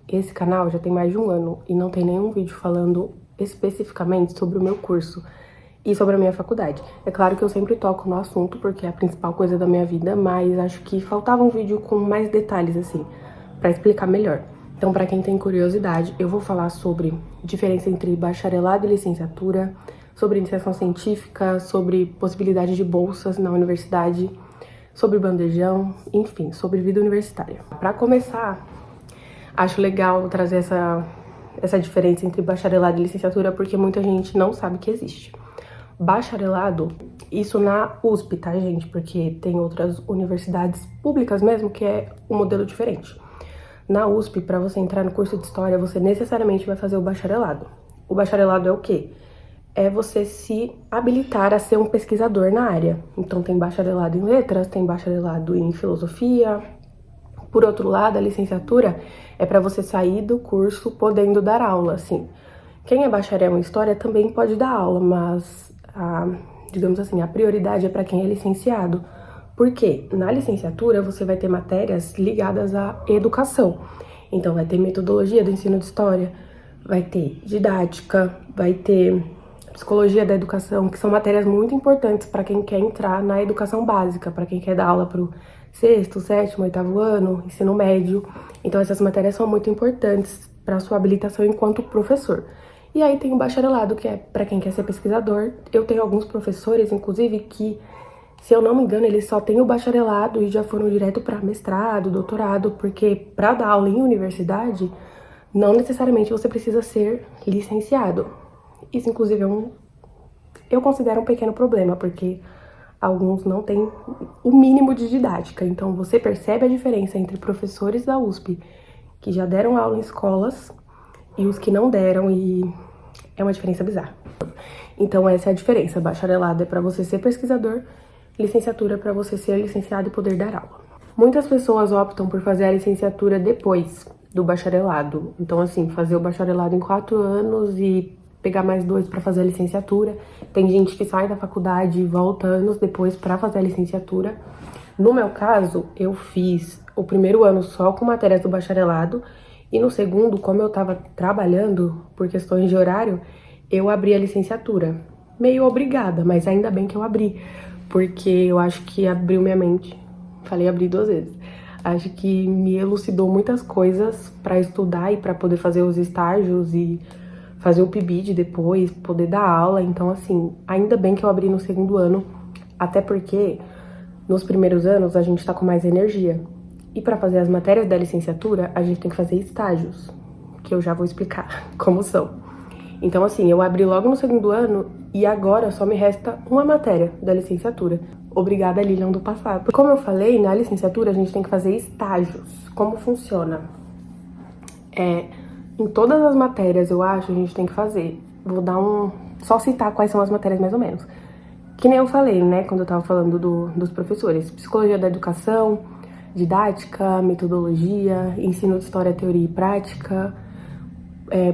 Esse canal já tem mais de um ano e não tem nenhum vídeo falando especificamente sobre o meu curso e sobre a minha faculdade. É claro que eu sempre toco no assunto porque é a principal coisa da minha vida, mas acho que faltava um vídeo com mais detalhes, assim, pra explicar melhor. Então, pra quem tem curiosidade, eu vou falar sobre diferença entre bacharelado e licenciatura, sobre iniciação científica, sobre possibilidade de bolsas na universidade, sobre bandejão, enfim, sobre vida universitária. Pra começar, acho legal trazer essa diferença entre bacharelado e licenciatura, porque muita gente não sabe que existe. Bacharelado, isso na USP, tá, gente? Porque tem outras universidades públicas mesmo que é um modelo diferente. Na USP, para você entrar no curso de História, você necessariamente vai fazer o bacharelado. O bacharelado é o quê? É você se habilitar a ser um pesquisador na área. Então tem bacharelado em letras, tem bacharelado em filosofia. Por outro lado, a licenciatura é para você sair do curso podendo dar aula, assim. Quem é bacharel em História também pode dar aula, mas, digamos assim, a prioridade é para quem é licenciado. Por quê? Na licenciatura, você vai ter matérias ligadas à educação. Então, vai ter metodologia do ensino de História, vai ter didática, vai ter psicologia da educação, que são matérias muito importantes para quem quer entrar na educação básica, para quem quer dar aula para o sexto, sétimo, oitavo ano, ensino médio. Então, essas matérias são muito importantes para a sua habilitação enquanto professor. E aí tem o bacharelado, que é para quem quer ser pesquisador. Eu tenho alguns professores, inclusive, que, se eu não me engano, eles só têm o bacharelado e já foram direto para mestrado, doutorado, porque para dar aula em universidade, não necessariamente você precisa ser licenciado. Isso, inclusive, eu considero um pequeno problema, porque alguns não têm o mínimo de didática. Então, você percebe a diferença entre professores da USP que já deram aula em escolas e os que não deram, e é uma diferença bizarra. Então, essa é a diferença. Bacharelado é para você ser pesquisador, licenciatura é para você ser licenciado e poder dar aula. Muitas pessoas optam por fazer a licenciatura depois do bacharelado. Então, assim, fazer o bacharelado em 4 anos e pegar mais 2 para fazer a licenciatura. Tem gente que sai da faculdade e volta anos depois para fazer a licenciatura. No meu caso, eu fiz o primeiro ano só com matérias do bacharelado e no segundo, como eu tava trabalhando por questões de horário, eu abri a licenciatura. Meio obrigada, mas ainda bem que eu abri, porque eu acho que abriu minha mente. Falei abrir 2 vezes. Acho que me elucidou muitas coisas para estudar e para poder fazer os estágios e fazer o PIBID depois, poder dar aula. Então, assim, ainda bem que eu abri no segundo ano, até porque nos primeiros anos a gente tá com mais energia. E para fazer as matérias da licenciatura, a gente tem que fazer estágios, que eu já vou explicar como são. Então, assim, eu abri logo no segundo ano e agora só me resta uma matéria da licenciatura. Obrigada, Lilian, do passado. Como eu falei, na licenciatura a gente tem que fazer estágios. Como funciona? Em todas as matérias, eu acho, a gente tem que fazer. Vou dar só citar quais são as matérias mais ou menos. Que nem eu falei, né, quando eu tava falando dos professores. Psicologia da educação, didática, metodologia, ensino de história, teoria e prática,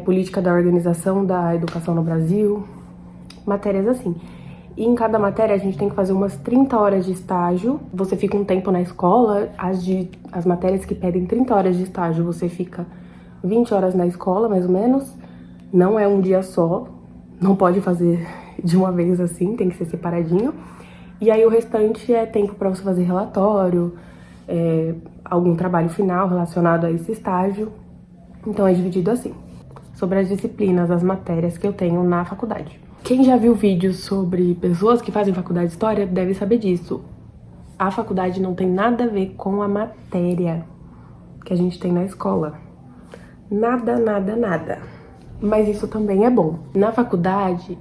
política da organização da educação no Brasil, matérias assim. E em cada matéria a gente tem que fazer umas 30 horas de estágio. Você fica um tempo na escola, as matérias que pedem 30 horas de estágio, você fica 20 horas na escola, mais ou menos. Não é um dia só, não pode fazer de uma vez assim, tem que ser separadinho. E aí o restante é tempo para você fazer relatório, algum trabalho final relacionado a esse estágio. Então é dividido assim. Sobre as disciplinas, as matérias que eu tenho na faculdade. Quem já viu vídeos sobre pessoas que fazem faculdade de História deve saber disso. A faculdade não tem nada a ver com a matéria que a gente tem na escola. Nada, nada, nada. Mas isso também é bom. Na faculdade,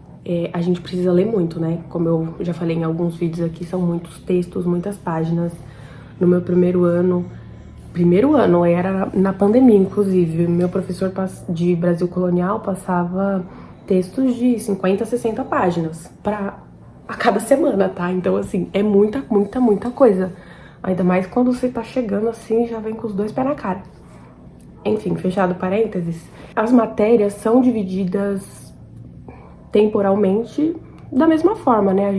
a gente precisa ler muito, né? Como eu já falei em alguns vídeos aqui, são muitos textos, muitas páginas. No meu primeiro ano era na pandemia, inclusive, meu professor de Brasil Colonial passava textos de 50, 60 páginas a cada semana, tá? Então, assim, é muita, muita, muita coisa. Ainda mais quando você tá chegando assim, já vem com os 2 pés na cara. Enfim, fechado parênteses, as matérias são divididas temporalmente da mesma forma, né?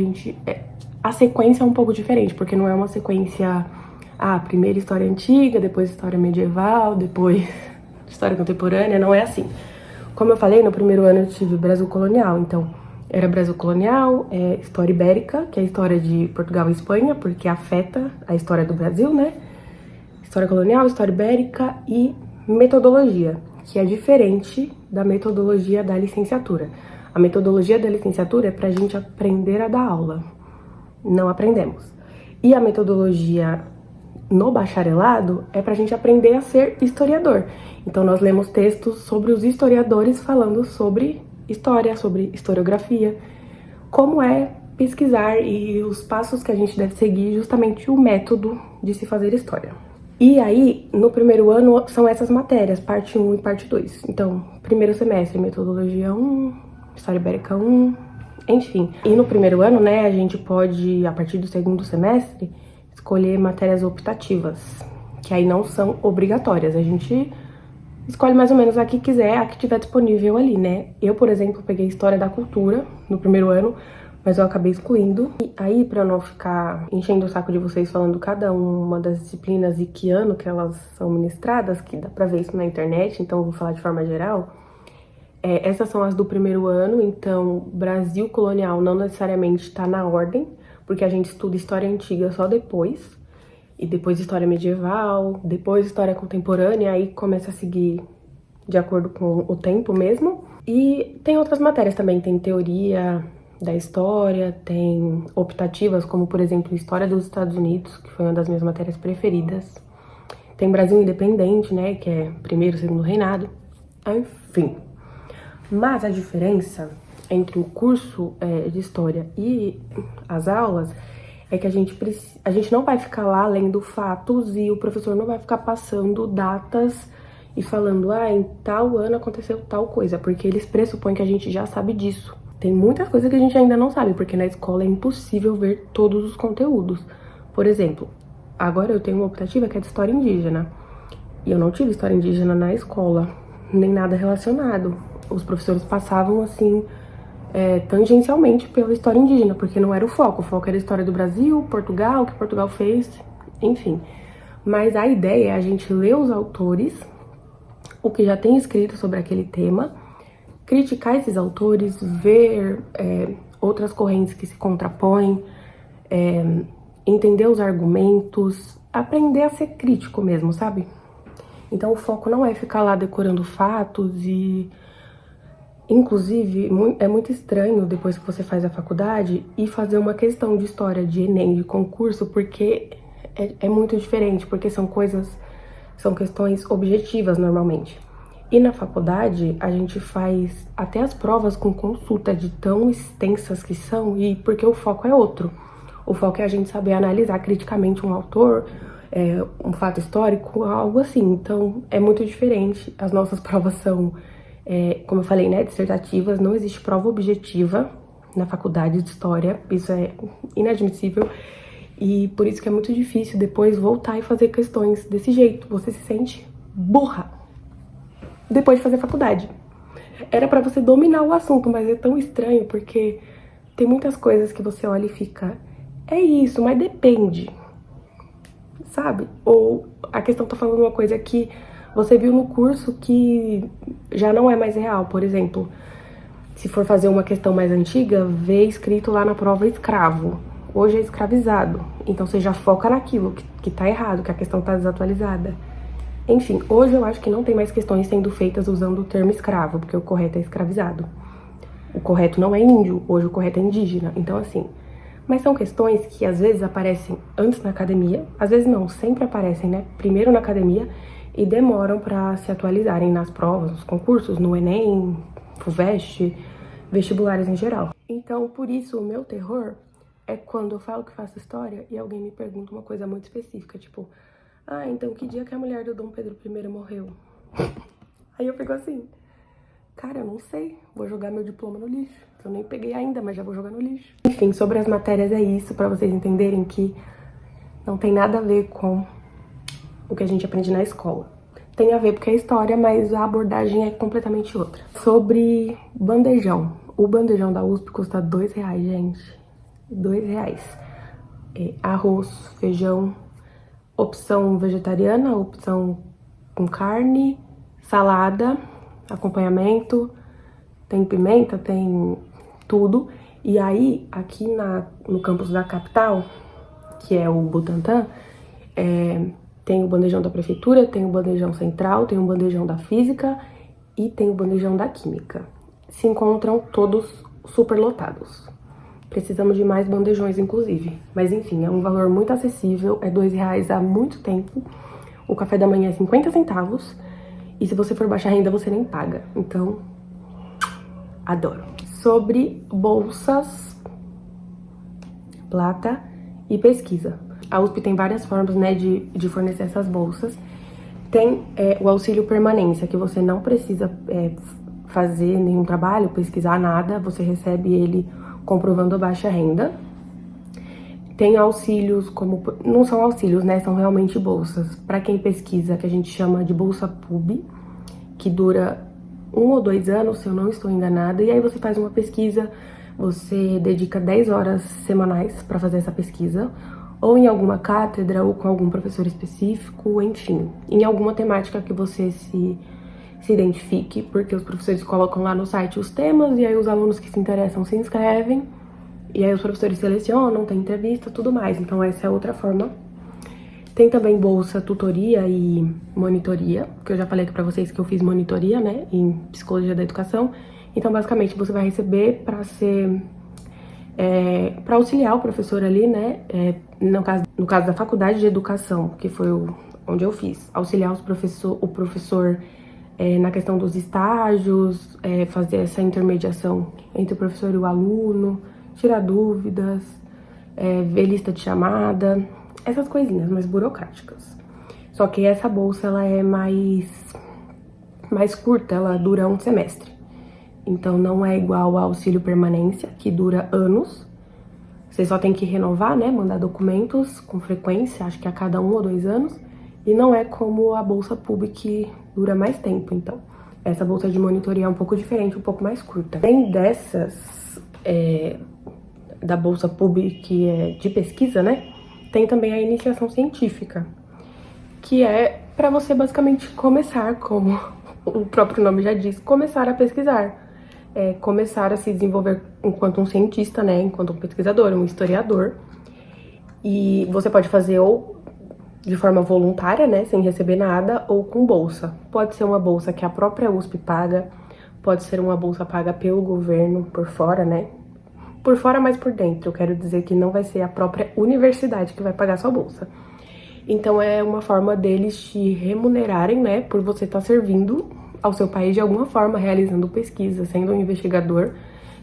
A sequência é um pouco diferente, porque não é uma sequência, primeiro história antiga, depois história medieval, depois história contemporânea, não é assim. Como eu falei, no primeiro ano eu tive Brasil colonial, então era Brasil colonial, história ibérica, que é a história de Portugal e Espanha, porque afeta a história do Brasil, né? História colonial, história ibérica e metodologia, que é diferente da metodologia da licenciatura. A metodologia da licenciatura é pra gente aprender a dar aula. Não aprendemos. E a metodologia no bacharelado é pra gente aprender a ser historiador. Então nós lemos textos sobre os historiadores falando sobre história, sobre historiografia, como é pesquisar e os passos que a gente deve seguir, justamente o método de se fazer história. E aí, no primeiro ano, são essas matérias, parte 1 e parte 2. Então, primeiro semestre, metodologia 1, história ibérica 1, enfim. E no primeiro ano, né, a gente pode, a partir do segundo semestre, escolher matérias optativas, que aí não são obrigatórias. A gente escolhe mais ou menos a que quiser, a que tiver disponível ali, né? Eu, por exemplo, peguei História da Cultura no primeiro ano, mas eu acabei excluindo. E aí, pra não ficar enchendo o saco de vocês falando cada uma das disciplinas e que ano que elas são ministradas, que dá pra ver isso na internet, então eu vou falar de forma geral. Essas são as do primeiro ano, então Brasil colonial não necessariamente tá na ordem, porque a gente estuda história antiga só depois, e depois história medieval, depois história contemporânea, aí começa a seguir de acordo com o tempo mesmo. E tem outras matérias também, tem teoria da história, tem optativas, como por exemplo História dos Estados Unidos, que foi uma das minhas matérias preferidas. Tem Brasil Independente, né, que é primeiro e segundo reinado, enfim. Mas a diferença entre o curso de história e as aulas é que a gente não vai ficar lá lendo fatos e o professor não vai ficar passando datas e falando, em tal ano aconteceu tal coisa, porque eles pressupõem que a gente já sabe disso. Tem muita coisa que a gente ainda não sabe, porque na escola é impossível ver todos os conteúdos. Por exemplo, agora eu tenho uma optativa que é de história indígena, e eu não tive história indígena na escola, nem nada relacionado. Os professores passavam assim, tangencialmente pela história indígena, porque não era o foco era a história do Brasil, Portugal, o que Portugal fez, enfim. Mas a ideia é a gente ler os autores, o que já tem escrito sobre aquele tema, criticar esses autores, ver outras correntes que se contrapõem, entender os argumentos, aprender a ser crítico mesmo, sabe? Então o foco não é ficar lá decorando fatos e... Inclusive, é muito estranho, depois que você faz a faculdade, ir fazer uma questão de história de Enem, de concurso, porque é muito diferente, porque são questões objetivas normalmente. E na faculdade, a gente faz até as provas com consulta de tão extensas que são, e porque o foco é outro. O foco é a gente saber analisar criticamente um autor, um fato histórico, algo assim. Então, é muito diferente. As nossas provas são... como eu falei, né, dissertativas, não existe prova objetiva na faculdade de história, isso é inadmissível, e por isso que é muito difícil depois voltar e fazer questões desse jeito, você se sente burra depois de fazer faculdade. Era pra você dominar o assunto, mas é tão estranho, porque tem muitas coisas que você olha e fica, é isso, mas depende, sabe? Ou a questão tá falando uma coisa que você viu no curso que já não é mais real. Por exemplo, se for fazer uma questão mais antiga, vê escrito lá na prova escravo. Hoje é escravizado. Então você já foca naquilo que tá errado, que a questão tá desatualizada. Enfim, hoje eu acho que não tem mais questões sendo feitas usando o termo escravo, porque o correto é escravizado. O correto não é índio, hoje o correto é indígena. Então assim, mas são questões que às vezes aparecem antes na academia, às vezes não, sempre aparecem, né? Primeiro na academia, e demoram para se atualizarem nas provas, nos concursos, no Enem, FUVEST, vestibulares em geral. Então, por isso, o meu terror é quando eu falo que faço história e alguém me pergunta uma coisa muito específica, tipo, então que dia que a mulher do Dom Pedro I morreu? Aí eu fico assim, cara, eu não sei, vou jogar meu diploma no lixo. Eu nem peguei ainda, mas já vou jogar no lixo. Enfim, sobre as matérias é isso, pra vocês entenderem que não tem nada a ver com o que a gente aprende na escola. Tem a ver porque é história, mas a abordagem é completamente outra. Sobre bandejão. O bandejão da USP custa R$2, gente. R$2. Arroz, feijão, opção vegetariana, opção com carne, salada, acompanhamento, tem pimenta, tem tudo. E aí, aqui no campus da capital, que é o Butantã, tem o bandejão da prefeitura, tem o bandejão central, tem o bandejão da física e tem o bandejão da química. Se encontram todos super lotados. Precisamos de mais bandejões, inclusive. Mas enfim, é um valor muito acessível, é R$2 há muito tempo. O café da manhã é 50 centavos. E se você for baixa renda, você nem paga. Então, adoro. Sobre bolsas, plata e pesquisa. A USP tem várias formas, né, de fornecer essas bolsas. Tem o auxílio permanência, que você não precisa fazer nenhum trabalho, pesquisar nada. Você recebe ele comprovando a baixa renda. Tem auxílios como... Não são auxílios, né? São realmente bolsas. Para quem pesquisa, que a gente chama de bolsa PUB, que dura 1 ou 2 anos, se eu não estou enganada. E aí você faz uma pesquisa, você dedica 10 horas semanais para fazer essa pesquisa. Ou em alguma cátedra, ou com algum professor específico, enfim. Em alguma temática que você se identifique, porque os professores colocam lá no site os temas, e aí os alunos que se interessam se inscrevem, e aí os professores selecionam, tem entrevista, tudo mais. Então essa é outra forma. Tem também bolsa tutoria e monitoria, que eu já falei aqui pra vocês que eu fiz monitoria, né, em psicologia da educação. Então basicamente você vai receber pra ser... para auxiliar o professor ali, né, no caso da faculdade de educação, que foi onde eu fiz, auxiliar o professor na questão dos estágios, fazer essa intermediação entre o professor e o aluno, tirar dúvidas, ver lista de chamada, essas coisinhas mais burocráticas. Só que essa bolsa, ela é mais curta, ela dura 1 semestre. Então não é igual ao auxílio permanência, que dura anos. Você só tem que renovar, né, mandar documentos com frequência, acho que a cada 1 ou 2 anos. E não é como a bolsa PUB, que dura mais tempo. Então, essa bolsa de monitoria é um pouco diferente, um pouco mais curta. Além dessas, da bolsa PUB, que é de pesquisa, né, tem também a iniciação científica, que é para você basicamente começar, como o próprio nome já diz, começar a pesquisar. Começar a se desenvolver enquanto um cientista, né, enquanto um pesquisador, um historiador. E você pode fazer ou de forma voluntária, né, sem receber nada, ou com bolsa. Pode ser uma bolsa que a própria USP paga, pode ser uma bolsa paga pelo governo por fora, né, por fora, mas por dentro. Eu quero dizer que não vai ser a própria universidade que vai pagar sua bolsa. Então é uma forma deles te remunerarem, né, por você estar servindo ao seu país de alguma forma, realizando pesquisa, sendo um investigador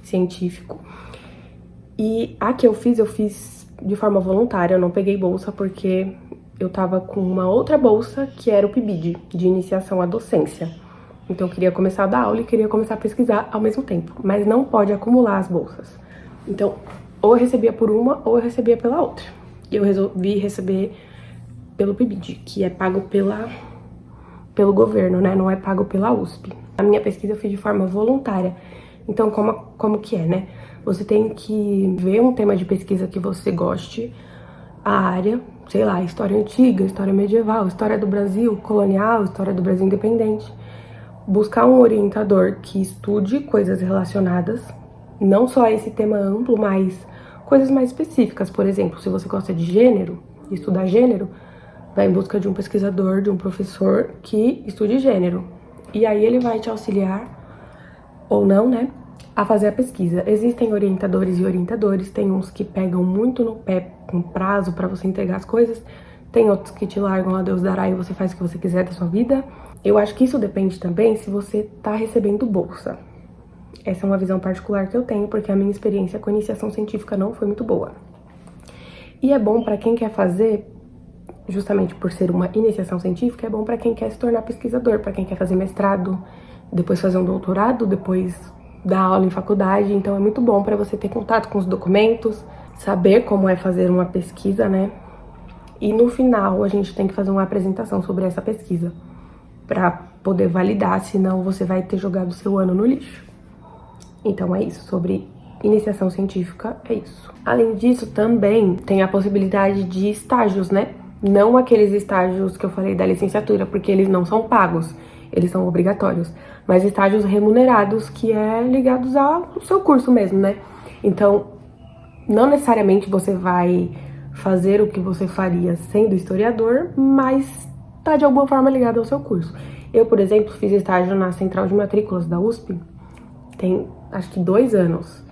científico. E a que eu fiz de forma voluntária, eu não peguei bolsa porque eu tava com uma outra bolsa que era o PIBID, de iniciação à docência. Então eu queria começar a dar aula e queria começar a pesquisar ao mesmo tempo, mas não pode acumular as bolsas. Então, ou eu recebia por uma ou eu recebia pela outra. E eu resolvi receber pelo PIBID, que é pago pelo governo, né? Não é pago pela USP. A minha pesquisa eu fiz de forma voluntária. Então, como que é, né? Você tem que ver um tema de pesquisa que você goste, a área, sei lá, história antiga, história medieval, história do Brasil colonial, história do Brasil independente. Buscar um orientador que estude coisas relacionadas, não só esse tema amplo, mas coisas mais específicas. Por exemplo, se você gosta de gênero, estudar gênero, vai em busca de um pesquisador, de um professor que estude gênero. E aí ele vai te auxiliar, ou não, né, a fazer a pesquisa. Existem orientadores e orientadores, tem uns que pegam muito no pé com prazo para você entregar as coisas, tem outros que te largam a Deus dará e você faz o que você quiser da sua vida. Eu acho que isso depende também se você tá recebendo bolsa. Essa é uma visão particular que eu tenho, porque a minha experiência com iniciação científica não foi muito boa. E é bom para quem quer fazer, justamente por ser uma iniciação científica, é bom para quem quer se tornar pesquisador, para quem quer fazer mestrado, depois fazer um doutorado, depois dar aula em faculdade. Então é muito bom para você ter contato com os documentos, saber como é fazer uma pesquisa, né? E no final a gente tem que fazer uma apresentação sobre essa pesquisa para poder validar, senão você vai ter jogado seu ano no lixo. Então é isso, sobre iniciação científica é isso. Além disso, também tem a possibilidade de estágios, né? Não aqueles estágios que eu falei da licenciatura, porque eles não são pagos. eles são obrigatórios. Mas estágios remunerados, que é ligados ao seu curso mesmo, né? Então, não necessariamente você vai fazer o que você faria sendo historiador, mas tá de alguma forma ligado ao seu curso. Eu, por exemplo, fiz estágio na Central de Matrículas da USP, tem acho que 2 anos.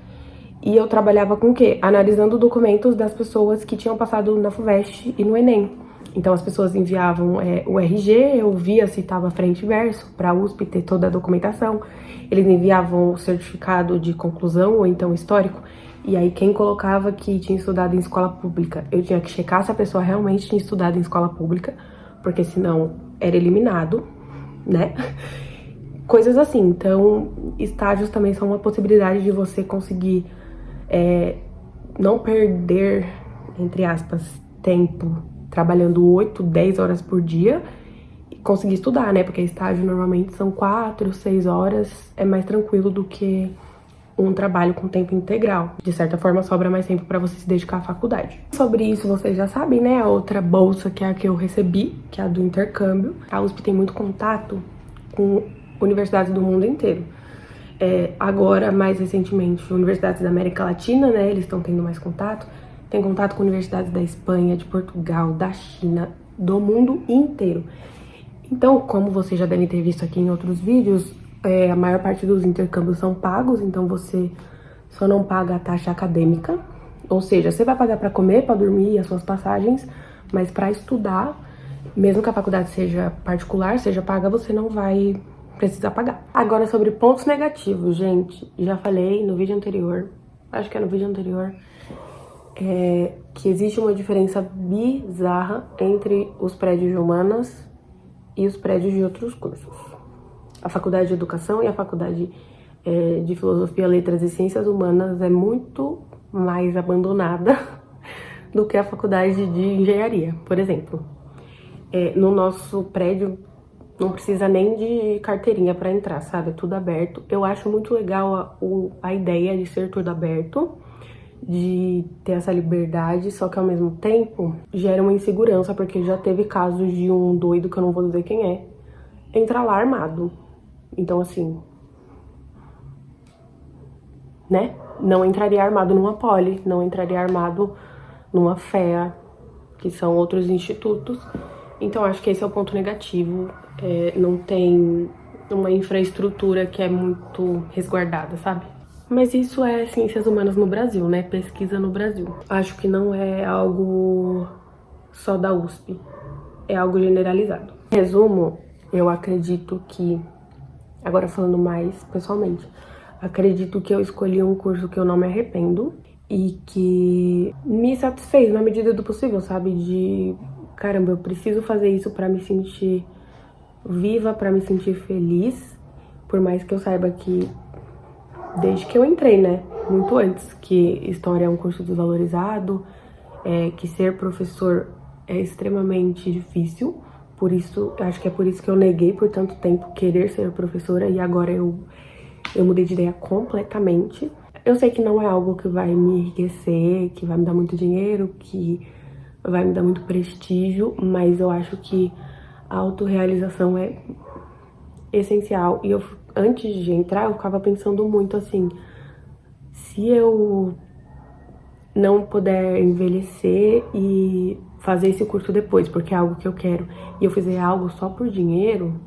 E eu trabalhava com o quê? Analisando documentos das pessoas que tinham passado na FUVEST e no Enem. Então as pessoas enviavam o RG, eu via se estava frente e verso, para a USP ter toda a documentação. Eles enviavam o certificado de conclusão ou então histórico. E aí quem colocava que tinha estudado em escola pública, eu tinha que checar se a pessoa realmente tinha estudado em escola pública, porque senão era eliminado, né? Coisas assim. Então, estágios também são uma possibilidade de você conseguir não perder, entre aspas, tempo trabalhando 8, 10 horas por dia e conseguir estudar, né? Porque estágio normalmente são 4, 6 horas, é mais tranquilo do que um trabalho com tempo integral. De certa forma, sobra mais tempo para você se dedicar à faculdade. Sobre isso, vocês já sabem, né? A outra bolsa, que é a que eu recebi, que é a do intercâmbio. A USP tem muito contato com universidades do mundo inteiro. Agora, mais recentemente, universidades da América Latina, né? Eles estão tendo mais contato. Tem contato com universidades da Espanha, de Portugal, da China, do mundo inteiro. Então, como vocês já devem ter visto aqui em outros vídeos, a maior parte dos intercâmbios são pagos, então você só não paga a taxa acadêmica. Ou seja, você vai pagar para comer, para dormir, as suas passagens, mas para estudar, mesmo que a faculdade seja particular, seja paga, você não vai precisar pagar. Agora, sobre pontos negativos, gente, já falei no vídeo anterior, acho que é no vídeo anterior, que existe uma diferença bizarra entre os prédios de humanas e os prédios de outros cursos. A faculdade de educação e a faculdade de filosofia, letras e ciências humanas é muito mais abandonada do que a faculdade de engenharia, por exemplo. No nosso prédio não precisa nem de carteirinha para entrar, sabe? É tudo aberto. Eu acho muito legal a ideia de ser tudo aberto, de ter essa liberdade, só que ao mesmo tempo gera uma insegurança, porque já teve casos de um doido, que eu não vou dizer quem é, entrar lá armado. Então, assim, né? Não entraria armado numa poli, não entraria armado numa FEA, que são outros institutos. Então, acho que esse é o ponto negativo. Não tem uma infraestrutura que é muito resguardada, sabe? Mas isso é ciências humanas no Brasil, né? Pesquisa no Brasil. Acho que não é algo só da USP, é algo generalizado. Em resumo, eu acredito que, agora falando mais pessoalmente, acredito que eu escolhi um curso que eu não me arrependo e que me satisfez na medida do possível, sabe? De, caramba, eu preciso fazer isso pra me sentir viva, pra me sentir feliz, por mais que eu saiba que, desde que eu entrei, né, muito antes, que história é um curso desvalorizado, que ser professor é extremamente difícil. Por isso, acho que é por isso que eu neguei por tanto tempo querer ser professora, e agora eu mudei de ideia completamente. Eu sei que não é algo que vai me enriquecer, que vai me dar muito dinheiro, que vai me dar muito prestígio, mas eu acho que a autorrealização é essencial. E antes de entrar, eu ficava pensando muito assim, se eu não puder envelhecer e fazer esse curso depois, porque é algo que eu quero, e eu fizer algo só por dinheiro,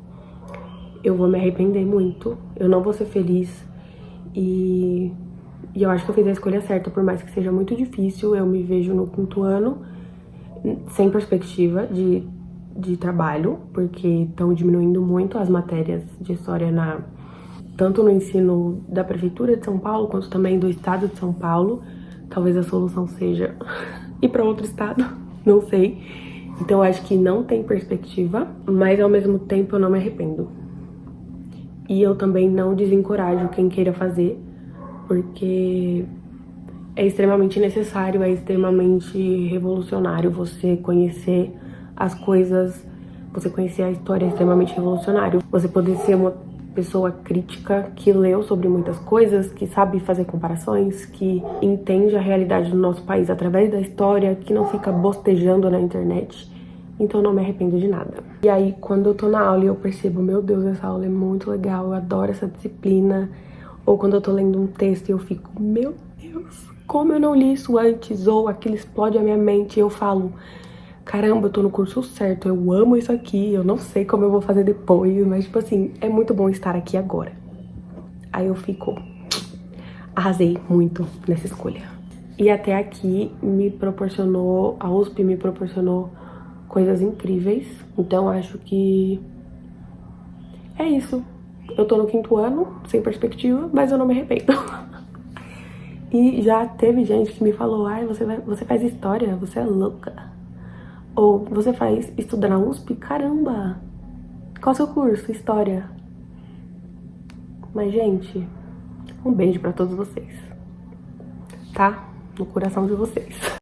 eu vou me arrepender muito, eu não vou ser feliz, e eu acho que eu fiz a escolha certa, por mais que seja muito difícil. Eu me vejo no 5º ano, sem perspectiva de trabalho, porque estão diminuindo muito as matérias de história tanto no ensino da Prefeitura de São Paulo, quanto também do Estado de São Paulo. Talvez a solução seja ir para outro estado, não sei. Então eu acho que não tem perspectiva, mas ao mesmo tempo eu não me arrependo. E eu também não desencorajo quem queira fazer, porque é extremamente necessário, é extremamente revolucionário você conhecer as coisas, você conhecer a história, é extremamente revolucionário. Você poder ser uma pessoa crítica, que leu sobre muitas coisas, que sabe fazer comparações, que entende a realidade do nosso país através da história, que não fica bostejando na internet. então eu não me arrependo de nada. E aí, quando eu tô na aula e eu percebo, meu Deus, essa aula é muito legal, eu adoro essa disciplina, ou quando eu tô lendo um texto e eu fico, meu Deus, como eu não li isso antes, ou aquilo explode a minha mente e eu falo, caramba, eu tô no curso certo, eu amo isso aqui, eu não sei como eu vou fazer depois, mas tipo assim, é muito bom estar aqui agora. Aí eu fico, arrasei muito nessa escolha. E até aqui me proporcionou, a USP me proporcionou coisas incríveis, então acho que é isso. Eu tô no 5º ano, sem perspectiva, mas eu não me arrependo. E já teve gente que me falou, ai, você faz história, você é louca. Ou você faz estuda na USP? Caramba! Qual é o seu curso? História. Mas, gente, um beijo pra todos vocês. Tá? No coração de vocês.